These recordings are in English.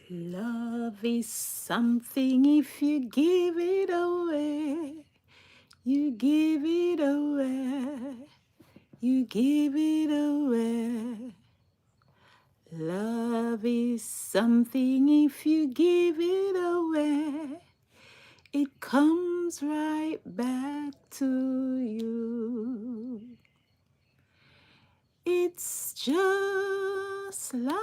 Love is something if you give it away. You give it away. You give it away. Love is something if you give it away. It comes right back to you. It's just like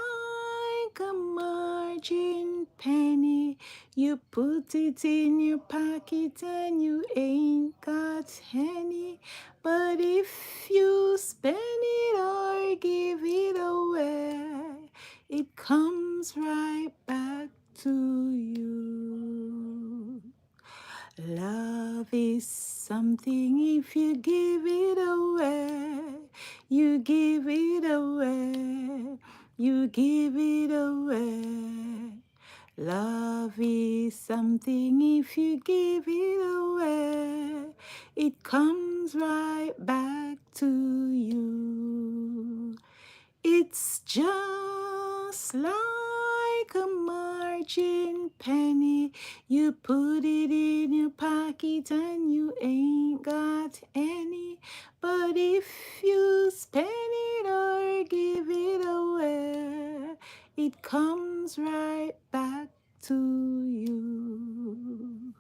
a margin penny. You put it in your pocket and you ain't got any. But if you spend it or give it away, it comes right back to you. Love is something if you give it away, you give it away, you give it away. Love is something if you give it away, it comes right back to you. It's just like a margin penny. You put it in your pocket and you ain't got any. But if you spend it or give it away, it comes right back to you.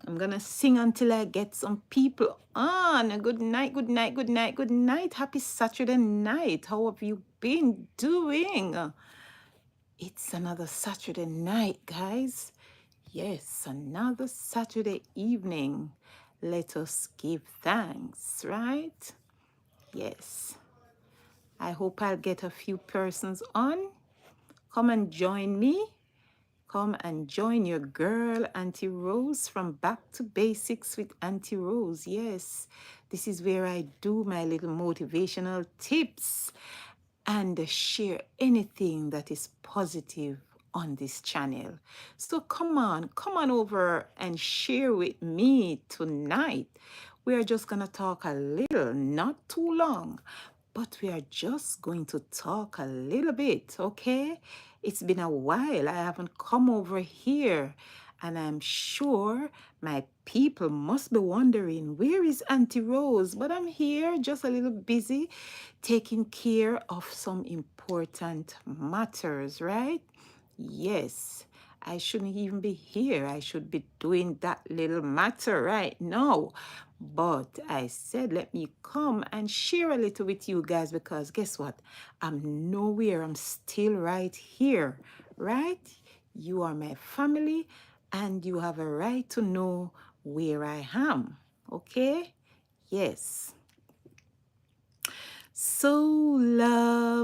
I'm gonna sing until I get some people on. Good night, good night, good night, good night. Happy Saturday night. How have you been doing? It's another Saturday night, guys. Yes, another Saturday evening. Let us give thanks, right? Yes. I hope I'll get a few persons on. Come and join me. Come and join your girl, Auntie Rose, from Back to Basics with Auntie Rose. Yes, this is where I do my little motivational tips and share anything that is positive on this channel. So come on over and share with me tonight. We are just going to talk a little, not too long, but we are just going to talk a little bit, okay? It's been a while. I haven't come over here, and I'm sure my people must be wondering, where is Auntie Rose? But I'm here, just a little busy, taking care of some important matters, right? Yes, I shouldn't even be here. I should be doing that little matter right now. But I said, let me come and share a little with you guys, because guess what? I'm nowhere. I'm still right here, right? You are my family and you have a right to know where I am, okay? Yes. So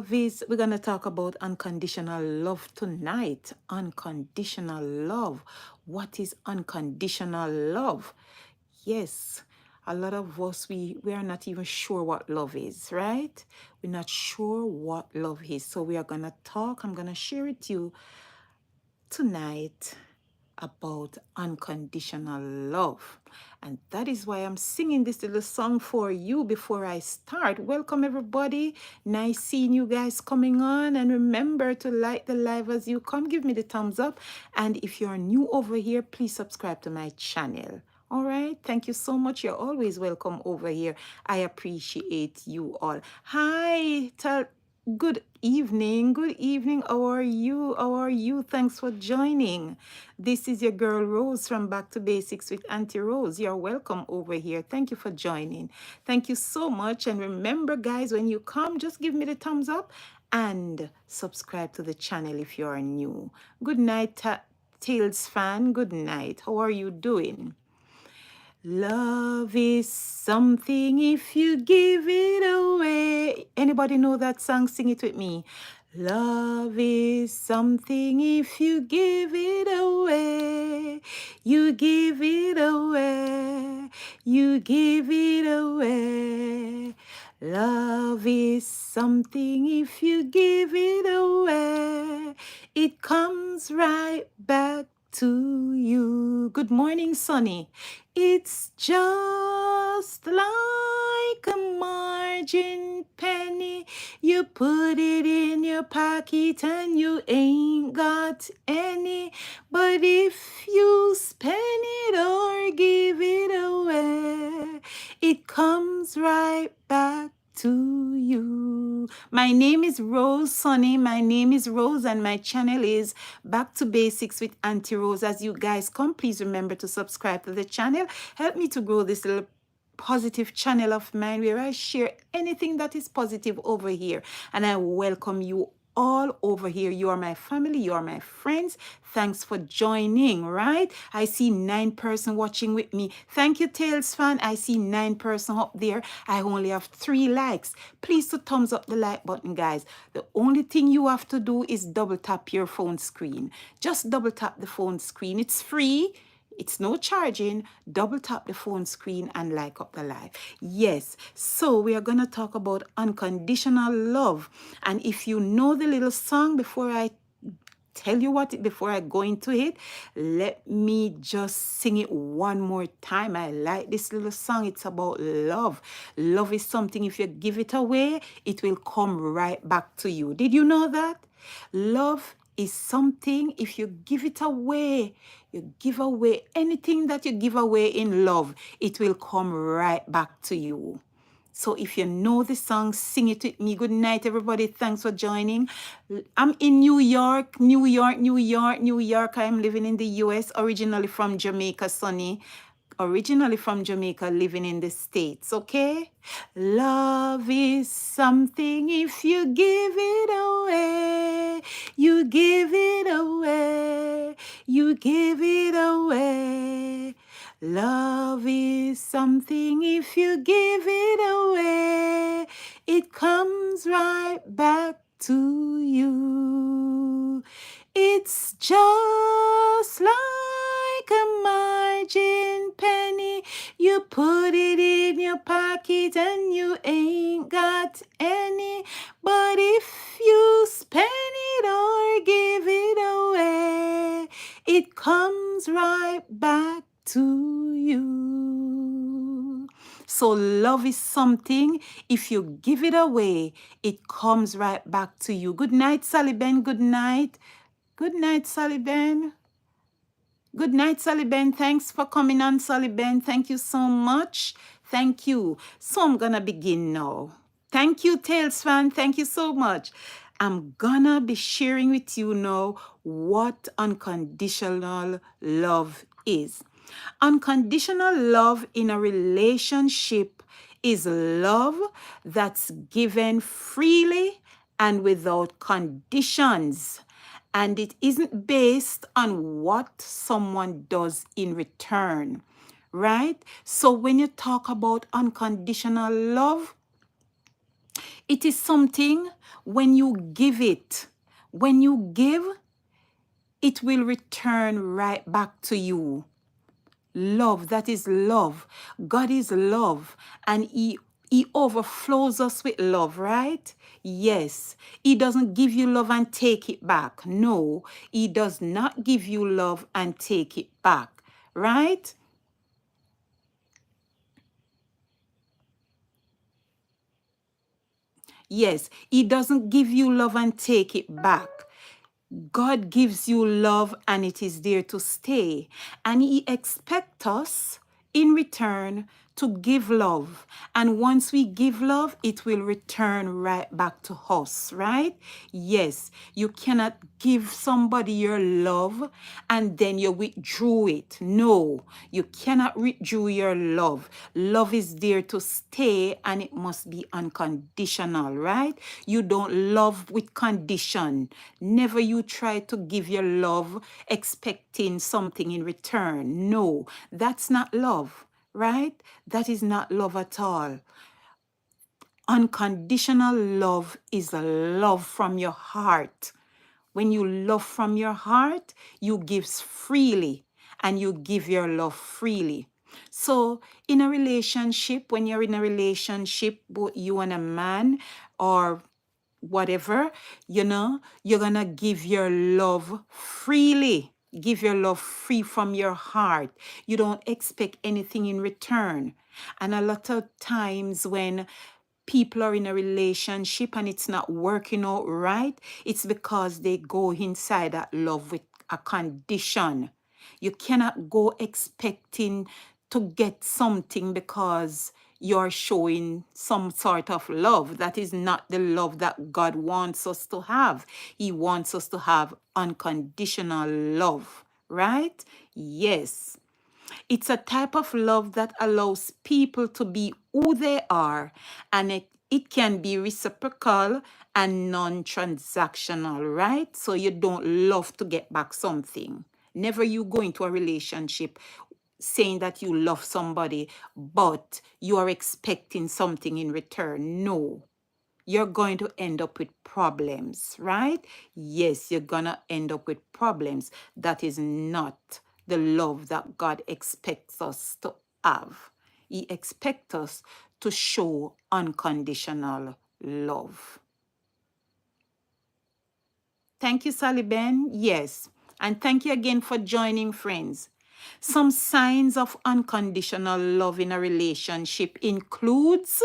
we're going to talk about unconditional love tonight. Unconditional love. What is unconditional love? Yes, a lot of us, we are not even sure what love is, right? We're not sure what love is. So we are going to talk. I'm going to share with you tonight about unconditional love. And that is why I'm singing this little song for you before I start. Welcome, everybody. Nice seeing you guys coming on. And remember to like the live as you come. Give me the thumbs up. And if you're new over here, please subscribe to my channel. All right. Thank you so much. You're always welcome over here. I appreciate you all. Hi. Good evening. Good evening. How are you? How are you? Thanks for joining. This is your girl Rose from Back to Basics with Auntie Rose. You're welcome over here. Thank you for joining. Thank you so much. And remember, guys, when you come, just give me the thumbs up and subscribe to the channel if you are new. Good night, Tales fan. Good night. How are you doing? Love is something if you give it away. Anybody know that song? Sing it with me. Love is something if you give it away. You give it away. You give it away. Love is something if you give it away. It comes right back to you. Good morning, Sonny. It's just like a margin penny. You put it in your pocket and you ain't got any. But if you spend it or give it away, it comes right back to you. My name is Rose, Sonny. My name is Rose, and my channel is Back to Basics with Auntie Rose. As you guys come, please remember to subscribe to the channel. Help me to grow this little positive channel of mine where I share anything that is positive over here. And I welcome you all over here. You are my family. You are my friends. Thanks for joining, right? I see 9 person watching with me. Thank you, Tails fan. I see 9 person up there. I only have 3 likes. Please to thumbs up the like button, guys. The only thing you have to do is double tap your phone screen. Just double tap the phone screen. It's free. It's no charging. Double tap the phone screen and like up the live. Yes, so we are going to talk about unconditional love. And if you know the little song, before I tell you before I go into it, let me just sing it one more time. I like this little song. It's about love. Love is something, if you give it away, it will come right back to you. Did you know that? Love is something, if you give it away, you give away anything that you give away in love, it will come right back to you. So if you know the song, sing it with me. Good night, everybody. Thanks for joining. I'm in New York, New York, New York, New York. I'm living in the US, originally from Jamaica, Sonny. Originally from Jamaica, living in the States, okay? Love is something, if you give it away, you give it away, you give it away. Love is something, if you give it away, it comes right back to you. It's just like a margin penny. You put it in your pocket and you ain't got any. But if you spend it or give it away, it comes right back to you. So love is something, if you give it away, it comes right back to you. Good night, Sally Ben. Good night. Good night, Sally Ben. Good night, Sally Ben. Thanks for coming on, Sally Ben. Thank you so much. Thank you. So I'm gonna begin now. Thank you, Tails fan. Thank you so much. I'm gonna be sharing with you now what unconditional love is. Unconditional love in a relationship is love that's given freely and without conditions. And it isn't based on what someone does in return, right? So when you talk about unconditional love, it is something when you give it, when you give, it will return right back to you. Love, that is love. God is love, and he overflows us with love, right? Yes. He doesn't give you love and take it back. No, he does not give you love and take it back, right? Yes, he doesn't give you love and take it back. God gives you love and it is there to stay. And he expects us in return to give love. And once we give love, it will return right back to us, right? Yes, you cannot give somebody your love and then you withdrew it. No, you cannot withdraw your love. Love is there to stay and it must be unconditional, right? You don't love with condition. Never you try to give your love expecting something in return. No, that's not love, right? That is not love at all. Unconditional love is a love from your heart. When you love from your heart, you give freely and you give your love freely. So in a relationship, when you're in a relationship, both you and a man or whatever, you're gonna give your love freely. Give your love free from your heart. You don't expect anything in return. And a lot of times when people are in a relationship and it's not working out right, it's because they go inside that love with a condition. You cannot go expecting to get something because you're showing some sort of love. That is not the love that God wants us to have. He wants us to have unconditional love, right? Yes. It's a type of love that allows people to be who they are, and it can be reciprocal and non-transactional, right? So you don't love to get back something. Never you go into a relationship saying that you love somebody, but you are expecting something in return. No, you're going to end up with problems, right? Yes, you're going to end up with problems. That is not the love that God expects us to have. He expects us to show unconditional love. Thank you, Sally Ben. Yes. And thank you again for joining, friends. Some signs of unconditional love in a relationship includes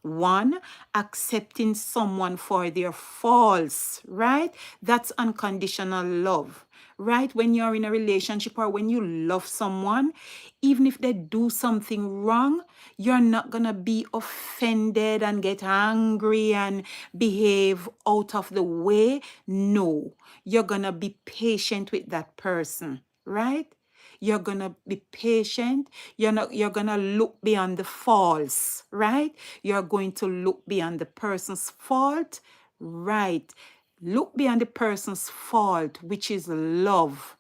one, accepting someone for their faults, right? That's unconditional love, right? When you're in a relationship or when you love someone, even if they do something wrong, you're not going to be offended and get angry and behave out of the way. No, you're going to be patient with that person, right? You're gonna be patient. You're gonna look beyond the faults, right? You're going to look beyond the person's fault, right? Look beyond the person's fault, which is love,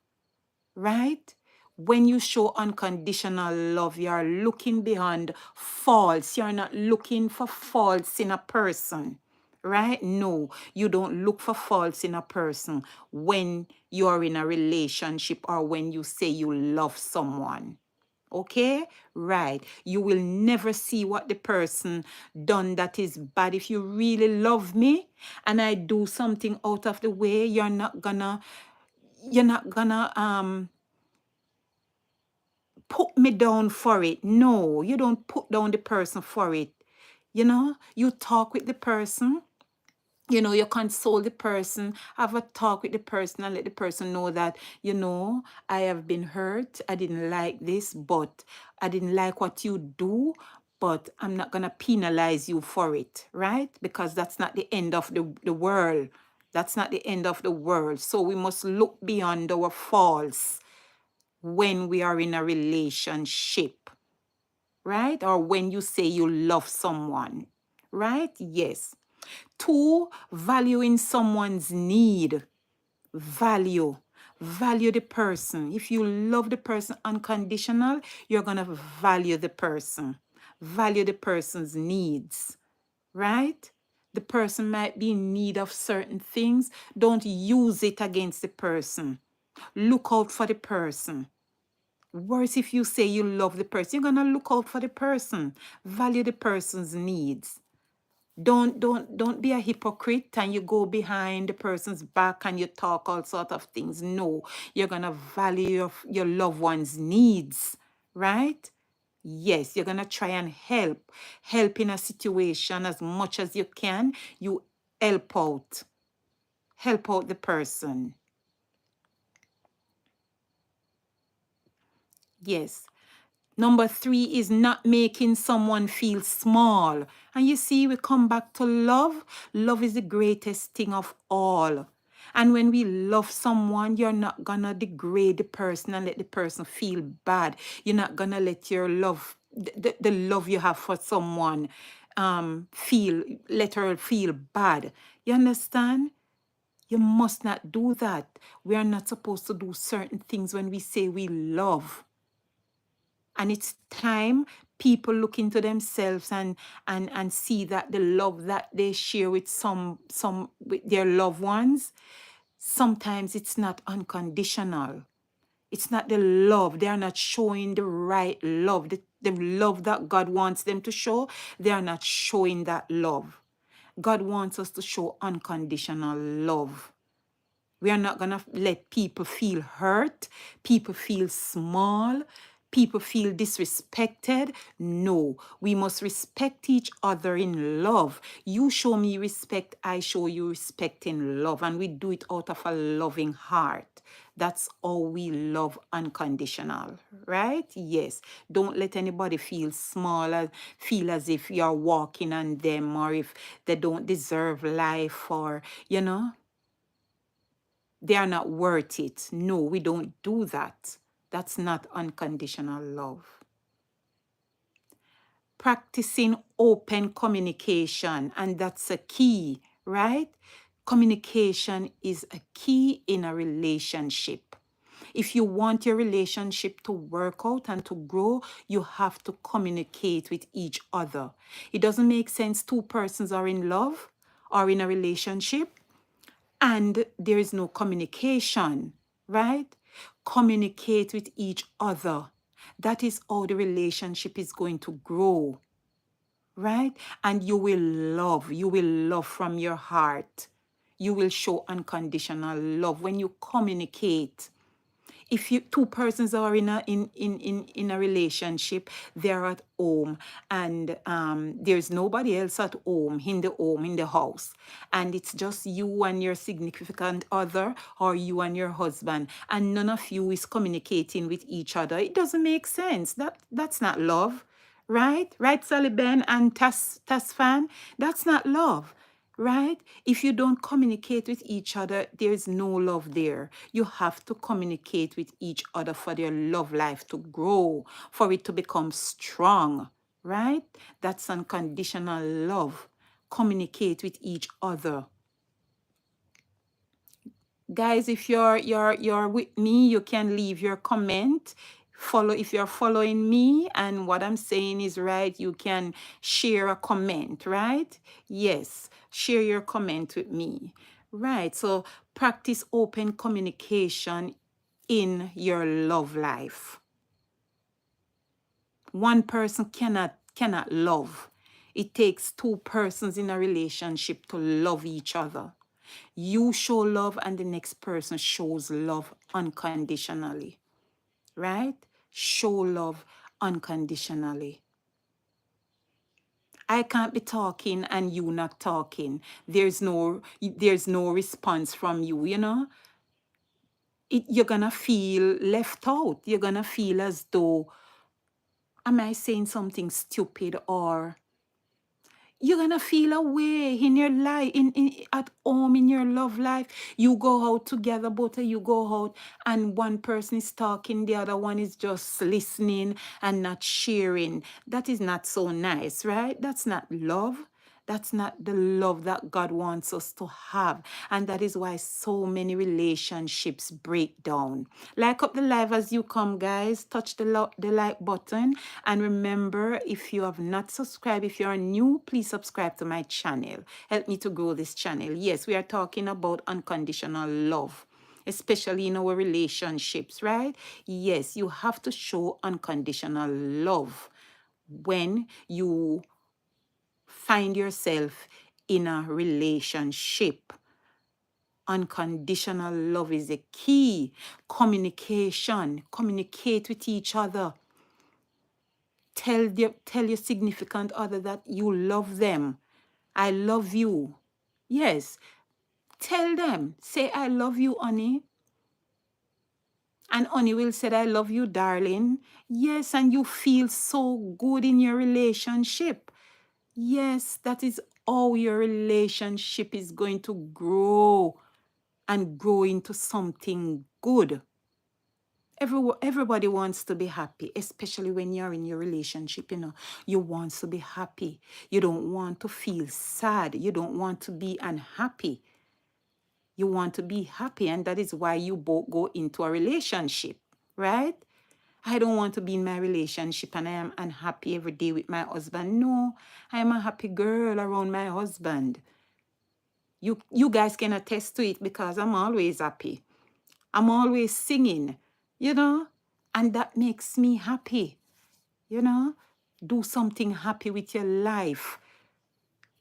right? When you show unconditional love, you're looking beyond faults. You're not looking for faults in a person, right? No, you don't look for faults in a person when you're in a relationship or when you say you love someone. Okay, right. You will never see what the person done that is bad. If you really love me and I do something out of the way, you're not gonna put me down for it. No, you don't put down the person for it. You talk with the person. You console the person, have a talk with the person and let the person know that, I have been hurt. I didn't like this, but I didn't like what you do, but I'm not going to penalize you for it, right? Because that's not the end of the world. That's not the end of the world. So we must look beyond our faults when we are in a relationship, right? Or when you say you love someone, right? Yes. Two, valuing someone's need. Value. Value the person. If you love the person unconditional, you're going to value the person. Value the person's needs, right? The person might be in need of certain things. Don't use it against the person. Look out for the person. Worse, if you say you love the person, you're going to look out for the person. Value the person's needs. Don't be a hypocrite and you go behind the person's back and you talk all sort of things. No, you're gonna value your loved one's needs, right? Yes, you're gonna try and help in a situation as much as you can. You help out the person. Yes. Number three is not making someone feel small. And you see, we come back to love. Love is the greatest thing of all. And when we love someone, you're not gonna degrade the person and let the person feel bad. You're not gonna let your love, the love you have for someone, let her feel bad. You understand? You must not do that. We are not supposed to do certain things when we say we love. And it's time people look into themselves and see that the love that they share with some with their loved ones, sometimes it's not unconditional. It's not the love. They are not showing the right love. The love that God wants them to show, they are not showing that love. God wants us to show unconditional love. We are not going to let people feel hurt, people feel small, people feel disrespected. No, we must respect each other in love. You show me respect, I show you respect in love, and we do it out of a loving heart. That's how we love unconditional, right? Yes. Don't let anybody feel small, feel as if you're walking on them, or if they don't deserve life, or, they are not worth it. No, we don't do that. That's not unconditional love. Practicing open communication, and that's a key, right? Communication is a key in a relationship. If you want your relationship to work out and to grow, you have to communicate with each other. It doesn't make sense two persons are in love or in a relationship and there is no communication, right? Communicate with each other. That is how the relationship is going to grow, right? And you will love from your heart. You will show unconditional love when you communicate. If you two persons are in a relationship, they're at home, and there's nobody else at home, in the house, and it's just you and your significant other, or you and your husband, and none of you is communicating with each other, it doesn't make sense. That's not love, right, Sally Ben and Tas fan? That's not love, right? If you don't communicate with each other, there's no love there. You have to communicate with each other for your love life to grow, for it to become strong, right? That's unconditional love. Communicate with each other. Guys, if you're with me, you can leave your comment. Follow if you're following me and what I'm saying is right, you can share a comment, right? Yes, share your comment with me. Right. So practice open communication in your love life. One person cannot love. It takes two persons in a relationship to love each other. You show love and the next person shows love unconditionally, right? Show love unconditionally. I can't be talking and you not talking. There's no response from you, You're gonna feel left out. You're gonna feel as though, am I saying something stupid, or you're gonna feel a way in your life, at home, in your love life. You go out together, both of you go out, and one person is talking, the other one is just listening and not sharing. That is not so nice, right? That's not love. That's not the love that God wants us to have. And that is why so many relationships break down. Like up the live as you come, guys. Touch the like button. And remember, if you have not subscribed, if you are new, please subscribe to my channel. Help me to grow this channel. Yes, we are talking about unconditional love, especially in our relationships, right? Yes, you have to show unconditional love when you find yourself in a relationship. Unconditional love is the key. Communication. Communicate with each other. Tell your significant other that you love them. I love you. Yes. Tell them. Say, I love you, honey. And honey will say, I love you, darling. Yes, and you feel so good in your relationship. Yes, that is how your relationship is going to grow and grow into something good. Everybody wants to be happy, especially when you're in your relationship, You want to be happy. You don't want to feel sad. You don't want to be unhappy. You want to be happy, and that is why you both go into a relationship, right? I don't want to be in my relationship and I am unhappy every day with my husband. No, I am a happy girl around my husband. You guys can attest to it because I'm always happy. I'm always singing, and that makes me happy, Do something happy with your life.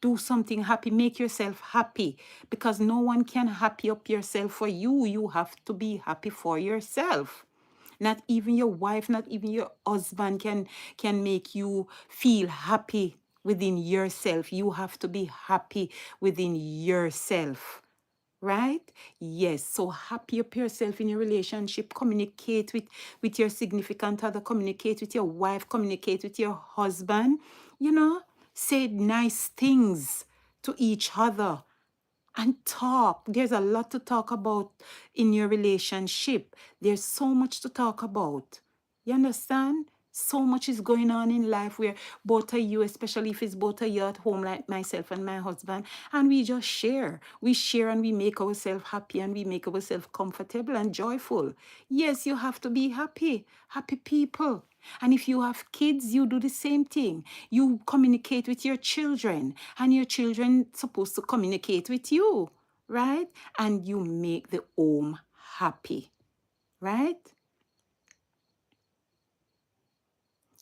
Do something happy. Make yourself happy, because no one can happy up yourself for you. You have to be happy for yourself. Not even your wife, not even your husband can make you feel happy within yourself. You have to be happy within yourself. Right? Yes. So happy up yourself in your relationship. Communicate with your significant other. Communicate with your wife. Communicate with your husband. You know, say nice things to each other and talk. There's a lot to talk about in your relationship. There's so much to talk about. You understand? So much is going on in life where both of you, especially if it's both of you at home, like myself and my husband, and we just share. We share and we make ourselves happy and we make ourselves comfortable and joyful. Yes, you have to be happy. Happy people. And if you have kids, you do the same thing. You communicate with your children, and your children supposed to communicate with you, right? And you make the home happy, right?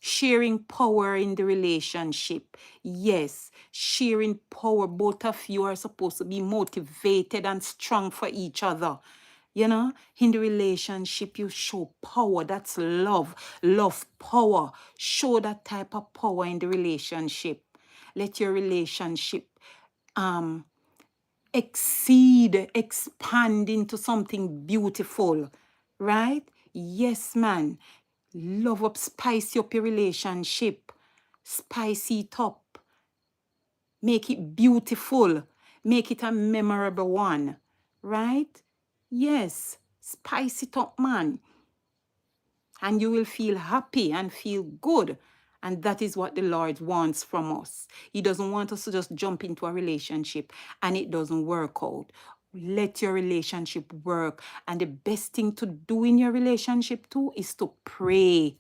Sharing power in the relationship. Yes, sharing power. Both of you are supposed to be motivated and strong for each other. You know, in the relationship, you show power. That's love. Love power. Show that type of power in the relationship. Let your relationship expand into something beautiful. Right? Yes, man. Love up, spice up your relationship. Spice it up. Make it beautiful. Make it a memorable one. Right? Yes. Spice it up, man. And you will feel happy and feel good. And that is what the Lord wants from us. He doesn't want us to just jump into a relationship and it doesn't work out. Let your relationship work. And the best thing to do in your relationship too is to pray.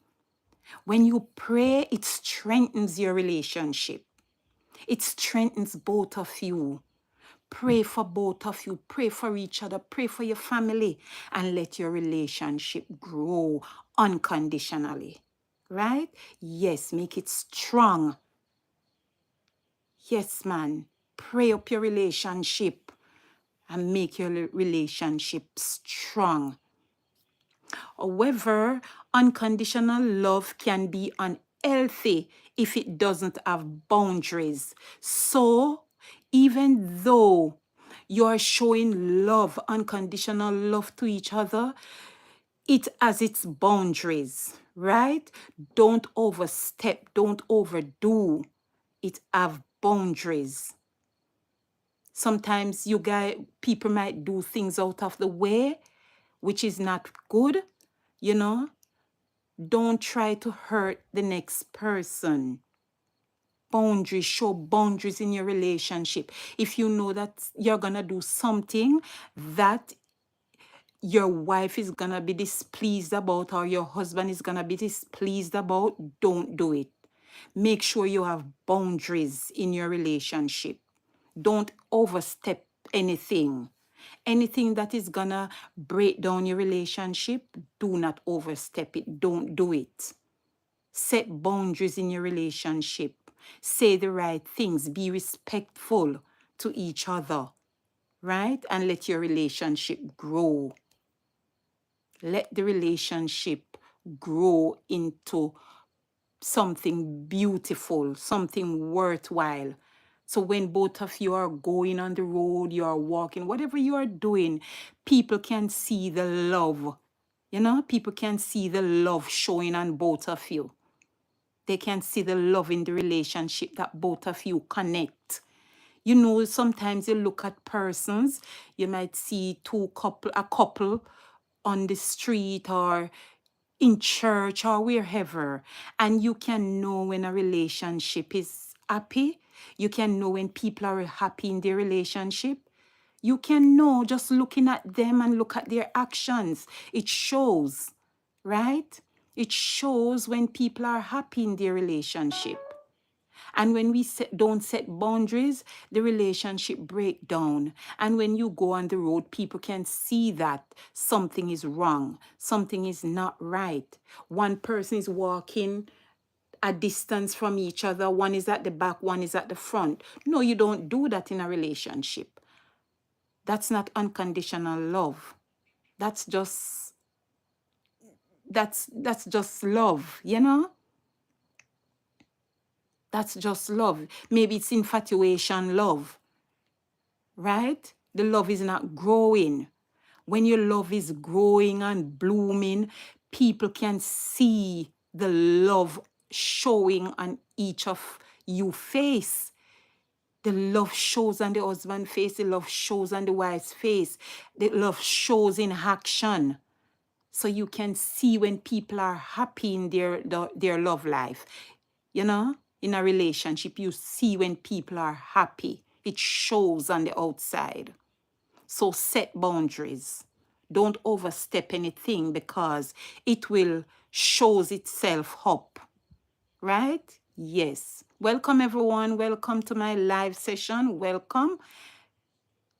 When you pray, it strengthens your relationship. It strengthens both of you. Pray for both of you. Pray for each other. Pray for your family. And let your relationship grow unconditionally. Right? Yes, make it strong. Yes, man. Pray up your relationship and make your relationship strong. However, unconditional love can be unhealthy if it doesn't have boundaries. So, even though you are showing love, unconditional love to each other, it has its boundaries, right? Don't overstep, don't overdo. It have boundaries. Sometimes people might do things out of the way, which is not good, you know. Don't try to hurt the next person. Boundaries, show boundaries in your relationship. If you know that you're gonna do something that your wife is gonna be displeased about or your husband is gonna be displeased about, don't do it. Make sure you have boundaries in your relationship. Don't overstep anything. Anything that is gonna break down your relationship, do not overstep it. Don't do it. Set boundaries in your relationship. Say the right things. Be respectful to each other, right? And let your relationship grow. Let the relationship grow into something beautiful, something worthwhile. So when both of you are going on the road, you are walking, whatever you are doing, people can see the love. You know, people can see the love showing on both of you. They can see the love in the relationship that both of you connect. You know, sometimes you look at persons, you might see a couple on the street or in church or wherever, and you can know when a relationship is happy. You can know when people are happy in their relationship. You can know just looking at them and look at their actions. It shows, right? It shows when people are happy in their relationship. And when we don't set boundaries, the relationship break down. And when you go on the road, people can see that something is wrong, something is not right. One person is walking a distance from each other. One is at the back, one is at the front. No, you don't do that in a relationship. That's not unconditional love. That's just that's just love, you know? That's just love. Maybe it's infatuation love, right? The love is not growing. When your love is growing and blooming, people can see the love showing on each of you face. The love shows on the husband's face. The love shows on the wife's face. The love shows in action. So you can see when people are happy in their love life. You know, in a relationship, you see when people are happy. It shows on the outside. So set boundaries. Don't overstep anything because it will shows itself up. Right? Yes. Welcome everyone. Welcome to my live session. Welcome.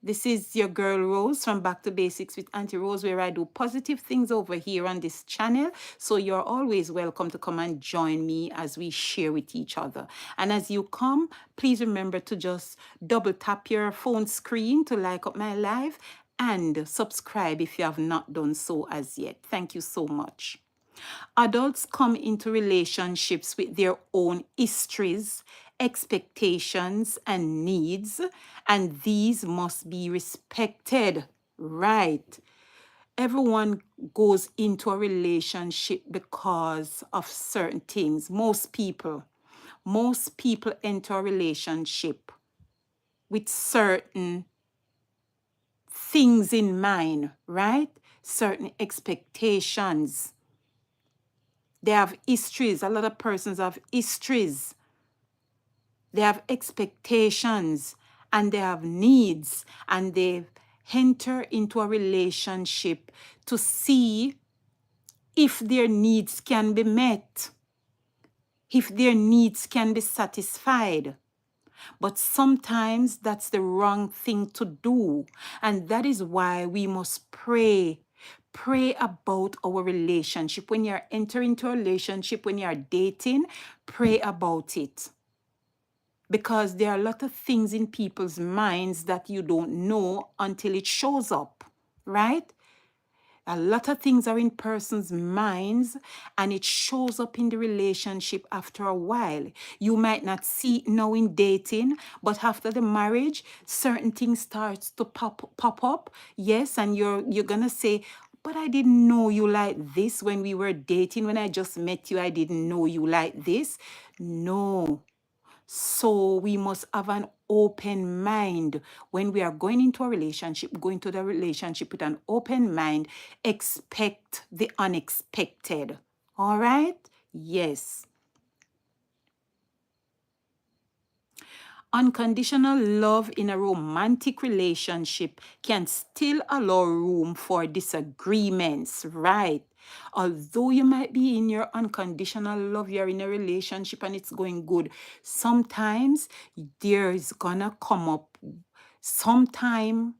This is your girl Rose from Back to Basics with Auntie Rose, where I do positive things over here on this channel. So you're always welcome to come and join me as we share with each other. And as you come, please remember to just double tap your phone screen to like up my live and subscribe if you have not done so as yet. Thank you so much. Adults come into relationships with their own histories, expectations, and needs, and these must be respected. Right. Everyone goes into a relationship because of certain things. Most people enter a relationship with certain things in mind, right? Certain expectations. They have histories. A lot of persons have histories. They have expectations and they have needs, and they enter into a relationship to see if their needs can be met, if their needs can be satisfied. But sometimes that's the wrong thing to do. And that is why we must pray. Pray about our relationship. When you're entering into a relationship, when you're dating, pray about it. Because there are a lot of things in people's minds that you don't know until it shows up, right? A lot of things are in persons' minds and it shows up in the relationship after a while. You might not see it now in dating, but after the marriage, certain things starts to pop up. Yes, and you're gonna say, but I didn't know you like this when we were dating. When I just met you, I didn't know you like this. No. So we must have an open mind when we are going into a relationship, going to the relationship with an open mind. Expect the unexpected. All right? Yes. Unconditional love in a romantic relationship can still allow room for disagreements, right? Although you might be in your unconditional love, you're in a relationship and it's going good, sometimes there's gonna come up, sometime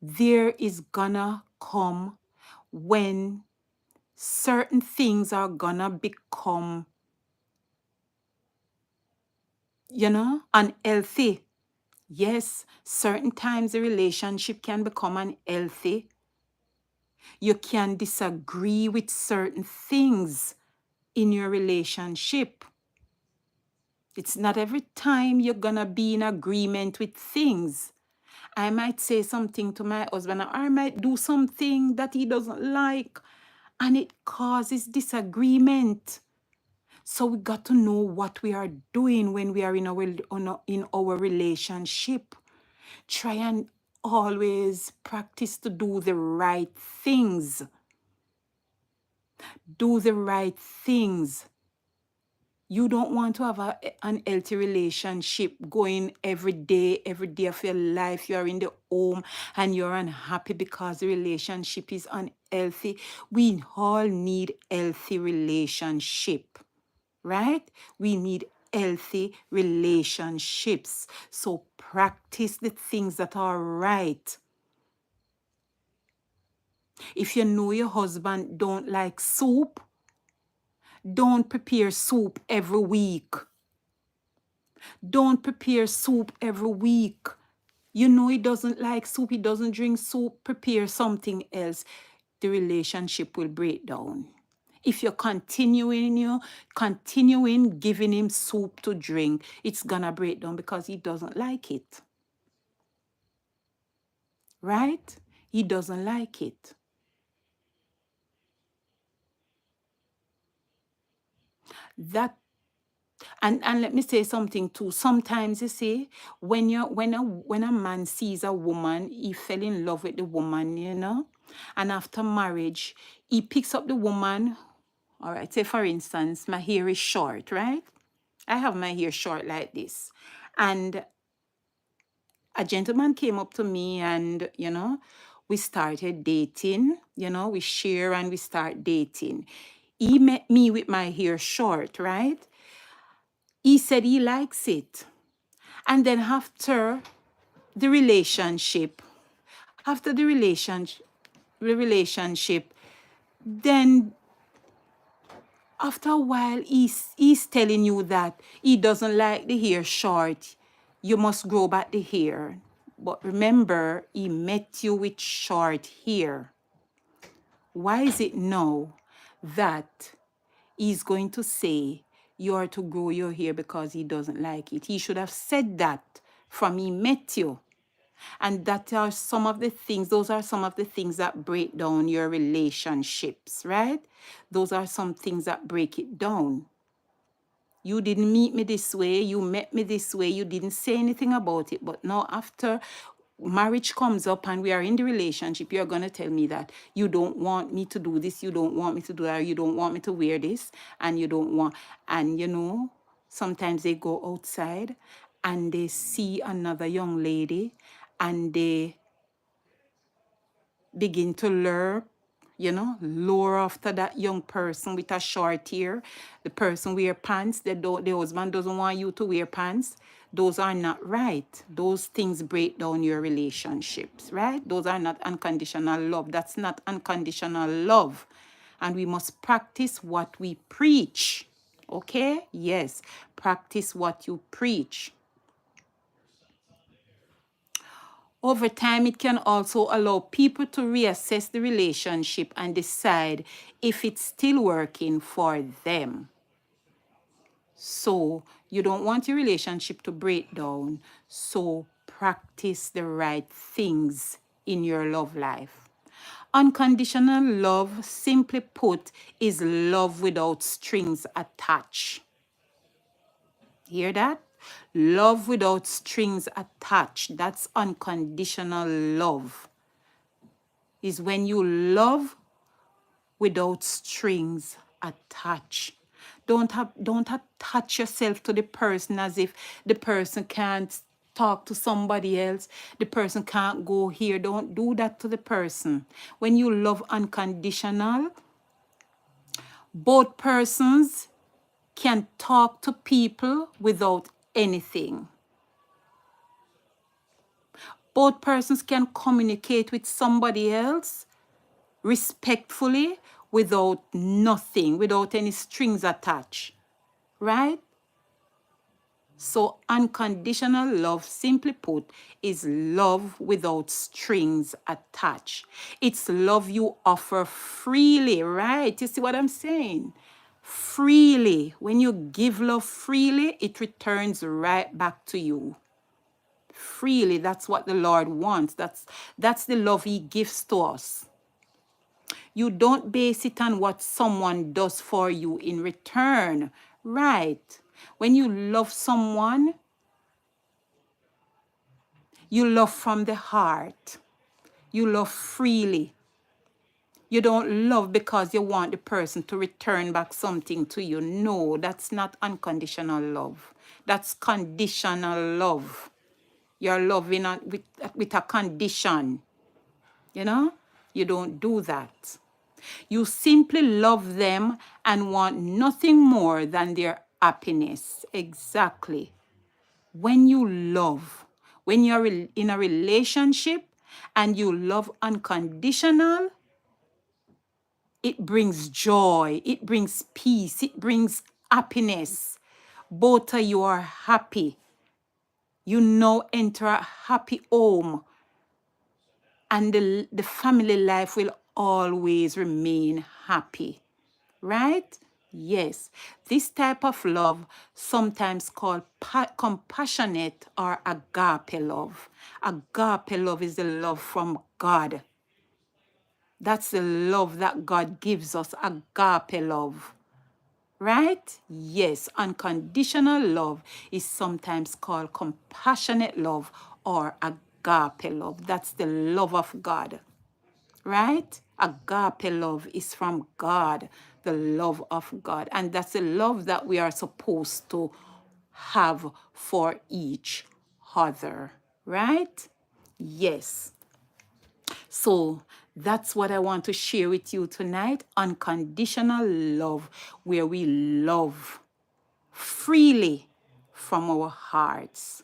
there is gonna come when certain things are gonna become, unhealthy. Yes, certain times the relationship can become unhealthy. You can disagree with certain things in your relationship. It's not every time you're gonna be in agreement with things. I might say something to my husband, or I might do something that he doesn't like, and it causes disagreement. So we got to know what we are doing when we are in our relationship. Try and always practice to do the right things. Do the right things. You don't want to have an healthy relationship going every day of your life. You're in the home and you're unhappy because the relationship is unhealthy. We all need healthy relationship, right? We need healthy relationships. So practice the things that are right. If you know your husband don't like soup, Don't prepare soup every week. Don't prepare soup every week. You know he doesn't like soup, he doesn't drink soup, prepare something else. The relationship will break down. If you're continuing giving him soup to drink, it's gonna break down because he doesn't like it. Right? He doesn't like it. That and let me say something too. Sometimes you see, when a man sees a woman, he fell in love with the woman, you know, and after marriage, he picks up the woman. All right, say for instance, my hair is short, right? I have my hair short like this, and a gentleman came up to me, and we started dating. We share and we start dating. He met me with my hair short, right? He said he likes it. And then the relationship, after the relationship, then after a while, he's telling you that he doesn't like the hair short. You must grow back the hair. But remember, he met you with short hair. Why is it now that he's going to say you are to grow your hair because he doesn't like it? He should have said that from he met you. And those are some of the things that break down your relationships, right? Those are some things that break it down. You didn't meet me this way, you met me this way, you didn't say anything about it. But now, after marriage comes up and we are in the relationship, you're going to tell me that you don't want me to do this, you don't want me to do that, you don't want me to wear this, and you don't want. And sometimes they go outside and they see another young lady and they begin to lure after that young person with a short hair. The person wear pants. The husband doesn't want you to wear pants. Those are not right. Those things break down your relationships, right? Those are not unconditional love. That's not unconditional love. And we must practice what we preach. Okay? Yes. Practice what you preach. Over time, it can also allow people to reassess the relationship and decide if it's still working for them. So you don't want your relationship to break down. So practice the right things in your love life. Unconditional love, simply put, is love without strings attached. Hear that? Love without strings attached. That's unconditional love. Is when you love without strings attached. Don't attach yourself to the person as if the person can't talk to somebody else. The person can't go here. Don't do that to the person. When you love unconditional, both persons can talk to people without anything. Both persons can communicate with somebody else respectfully without nothing, without any strings attached, right? So unconditional love, simply put, is love without strings attached. It's love you offer freely, right? You see what I'm saying? Freely. When you give love freely, it returns right back to you. Freely, that's what the Lord wants. That's the love he gives to us. You don't base it on what someone does for you in return. Right. When you love someone, you love from the heart. You love freely. You don't love because you want the person to return back something to you. No, that's not unconditional love. That's conditional love. You're loving with a condition. You don't do that. You simply love them and want nothing more than their happiness. Exactly. When you love, when you're in a relationship and you love unconditional, It brings joy. It brings peace. It brings happiness. Both of you are happy. You now enter a happy home, and the family life will always remain happy. Right? Yes. This type of love, sometimes called compassionate or agape love. Agape love is the love from God. That's the love that God gives us, agape love. Right? Yes. Unconditional love is sometimes called compassionate love or agape love. That's the love of God. Right? Agape love is from God, the love of God. And that's the love that we are supposed to have for each other. Right? Yes. So that's what I want to share with you tonight. Unconditional love, where we love freely from our hearts.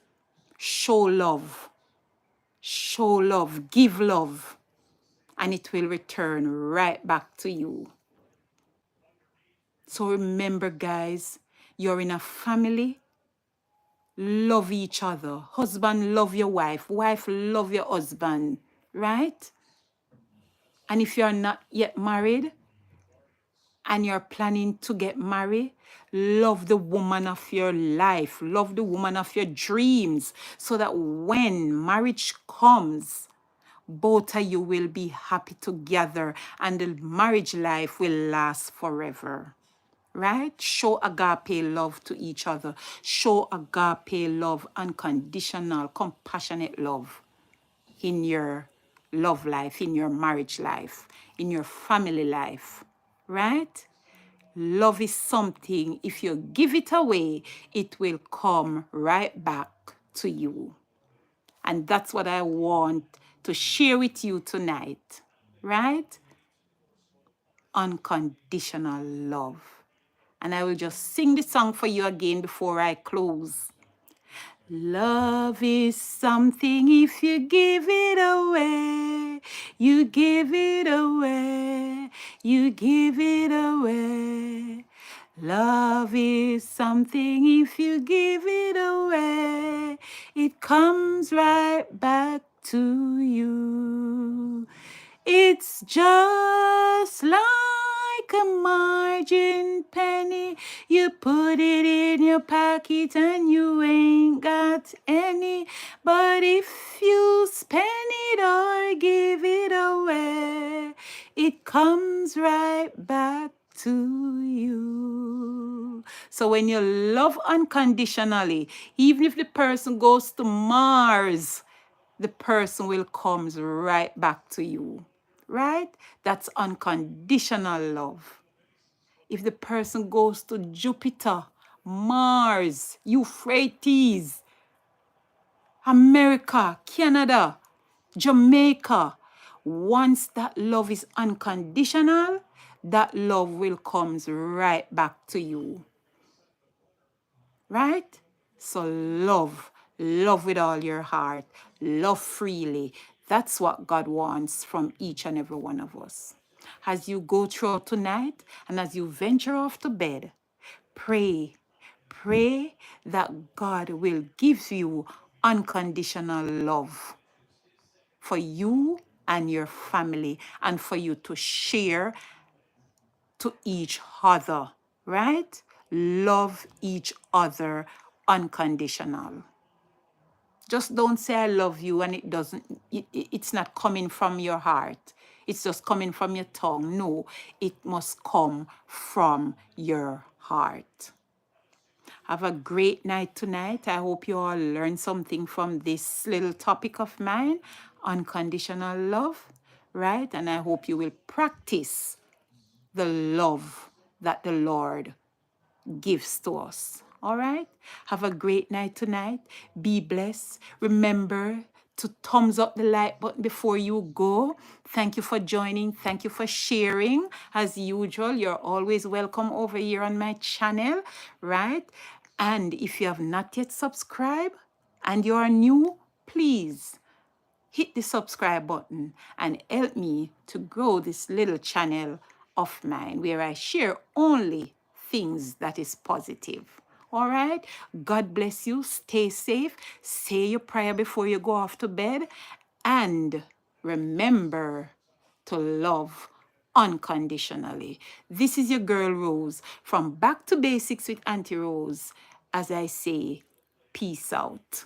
Show love, give love, and it will return right back to you. So remember, guys, you're in a family. Love each other. Husband, love your wife. Wife, love your husband. Right? And if you're not yet married and you're planning to get married, love the woman of your life. Love the woman of your dreams, so that when marriage comes, both of you will be happy together and the marriage life will last forever. Right? Show agape love to each other. Show agape love, unconditional, compassionate love in your love life, in your marriage life, in your family life. Right? Love is something, if you give it away, it will come right back to you. And that's what I want to share with you tonight. Right? Unconditional love. And I will just sing the song for you again before I close. Love is something, if you give it away, you give it away, you give it away. Love is something, if you give it away, it comes right back to you. It's just like a margin penny. You put it in your pocket and you ain't got any. But if you spend it or give it away, it comes right back to you. So when you love unconditionally, even if the person goes to Mars, the person will come right back to you. Right? That's unconditional love. If the person goes to Jupiter, Mars, Euphrates, America, Canada, Jamaica, once that love is unconditional, that love will come right back to you. Right? So love with all your heart, love freely. That's what God wants from each and every one of us. As you go through tonight and as you venture off to bed, pray that God will give you unconditional love for you and your family, and for you to share to each other, right? Love each other unconditional. Just don't say I love you and it's not coming from your heart. It's just coming from your tongue. No, it must come from your heart. Have a great night tonight. I hope you all learned something from this little topic of mine, unconditional love, right? And I hope you will practice the love that the Lord gives to us. All right? Have a great night tonight. Be blessed. Remember to thumbs up the like button before you go. Thank you for joining. Thank you for sharing. As usual, you're always welcome over here on my channel, right? And if you have not yet subscribed and you are new, please hit the subscribe button and help me to grow this little channel of mine, where I share only things that is positive. All right? God bless you. Stay safe. Say your prayer before you go off to bed. And remember to love unconditionally. This is your girl Rose from Back to Basics with Auntie Rose. As I say, peace out.